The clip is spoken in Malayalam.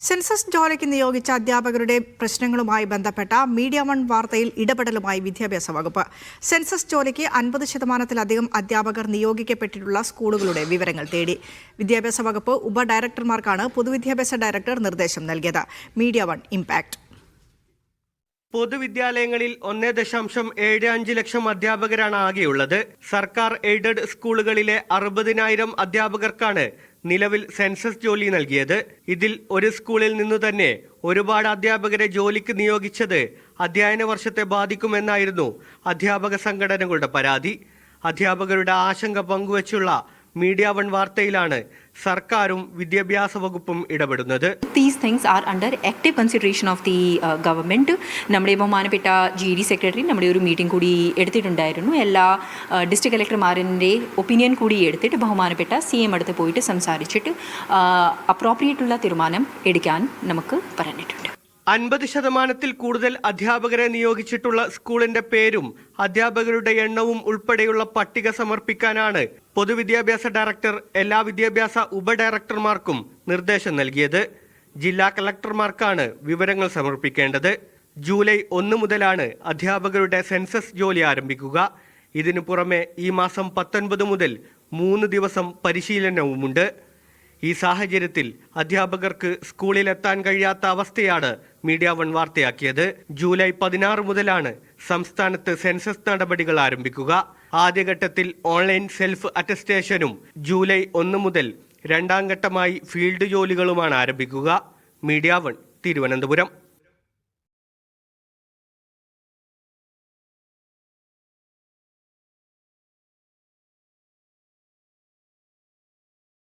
സെൻസസ് ജോലിക്ക് നിയോഗിച്ച അധ്യാപകരുടെ പ്രശ്നങ്ങളുമായി ബന്ധപ്പെട്ട മീഡിയ വൺ വാർത്തയിൽ ഇടപെടലുമായി വിദ്യാഭ്യാസ വകുപ്പ്. സെൻസസ് ജോലിക്ക് 50%-ലധികം അധ്യാപകർ നിയോഗിക്കപ്പെട്ടിട്ടുള്ള സ്കൂളുകളുടെ വിവരങ്ങൾ തേടി. വിദ്യാഭ്യാസ വകുപ്പ് ഉപഡയറക്ടർമാർക്കാണ് പൊതുവിദ്യാഭ്യാസ ഡയറക്ടർ നിർദ്ദേശം നൽകിയത്. Media one impact. പൊതുവിദ്യാലയങ്ങളിൽ 1.75 ലക്ഷം അധ്യാപകരാണ് ആകെയുള്ളത്. സർക്കാർ എയ്ഡഡ് സ്കൂളുകളിലെ 60,000 അധ്യാപകർക്കാണ് നിലവിൽ സെൻസസ് ജോലി നൽകിയത്. ഇതിൽ ഒരു സ്കൂളിൽ നിന്നു തന്നെ ഒരുപാട് അധ്യാപകരെ ജോലിക്ക് നിയോഗിച്ചത് അധ്യയന വർഷത്തെ ബാധിക്കുമെന്നായിരുന്നു അധ്യാപക സംഘടനകളുടെ പരാതി. അധ്യാപകരുടെ ആശങ്ക പങ്കുവച്ചുള്ള മീഡിയ വൺ വാർത്തയിലാണ് സർക്കാരും വിദ്യാഭ്യാസ വകുപ്പും ഇടപെടുന്നത്. These things are under active consideration of the government. നമ്മുടെ ബഹുമാനപ്പെട്ട GD സെക്രട്ടറി നമ്മുടെ ഒരു മീറ്റിംഗ് കൂടി എടുത്തിട്ടുണ്ടായിരുന്നു. എല്ലാ ഡിസ്ട്രിക്ട് കളക്ടർമാരുടെ ഒപ്പീനിയൻ കൂടി എടുത്തിട്ട് ബഹുമാനപ്പെട്ട CM അടുത്ത് പോയിട്ട് സംസാരിച്ചിട്ട് അപ്രോപ്രിയേറ്റുള്ള തീരുമാനം എടുക്കാൻ നമുക്ക് പറഞ്ഞിട്ടുണ്ട്. 50%-ൽ കൂടുതൽ അധ്യാപകരെ നിയോഗിച്ചിട്ടുള്ള സ്കൂളിന്റെ പേരും അധ്യാപകരുടെ എണ്ണവും ഉൾപ്പെടെയുള്ള പട്ടിക സമർപ്പിക്കാനാണ് പൊതുവിദ്യാഭ്യാസ ഡയറക്ടർ എല്ലാ വിദ്യാഭ്യാസ ഉപഡയറക്ടർമാർക്കും നിർദ്ദേശം നൽകിയത്. ജില്ലാ കളക്ടർമാർക്കാണ് വിവരങ്ങൾ സമർപ്പിക്കേണ്ടത്. ജൂലൈ 1 മുതലാണ് അധ്യാപകരുടെ സെൻസസ് ജോലി ആരംഭിക്കുക. ഇതിനു പുറമെ ഈ മാസം 19 മുതൽ 3 ദിവസം പരിശീലനവുമുണ്ട്. ഈ സാഹചര്യത്തിൽ അധ്യാപകർക്ക് സ്കൂളിലെത്താൻ കഴിയാത്ത അവസ്ഥയാണ് മീഡിയ വൺ വാർത്തയാക്കിയത്. ജൂലൈ 16 മുതലാണ് സംസ്ഥാനത്ത് സെൻസസ് നടപടികൾ ആരംഭിക്കുക. ആദ്യഘട്ടത്തിൽ ഓൺലൈൻ സെൽഫ് അറ്റസ്റ്റേഷനും ജൂലൈ 1 മുതൽ രണ്ടാം ഘട്ടമായി ഫീൽഡ് ജോലികളുമാണ് ആരംഭിക്കുക. Media one, Thiruvananthapuram.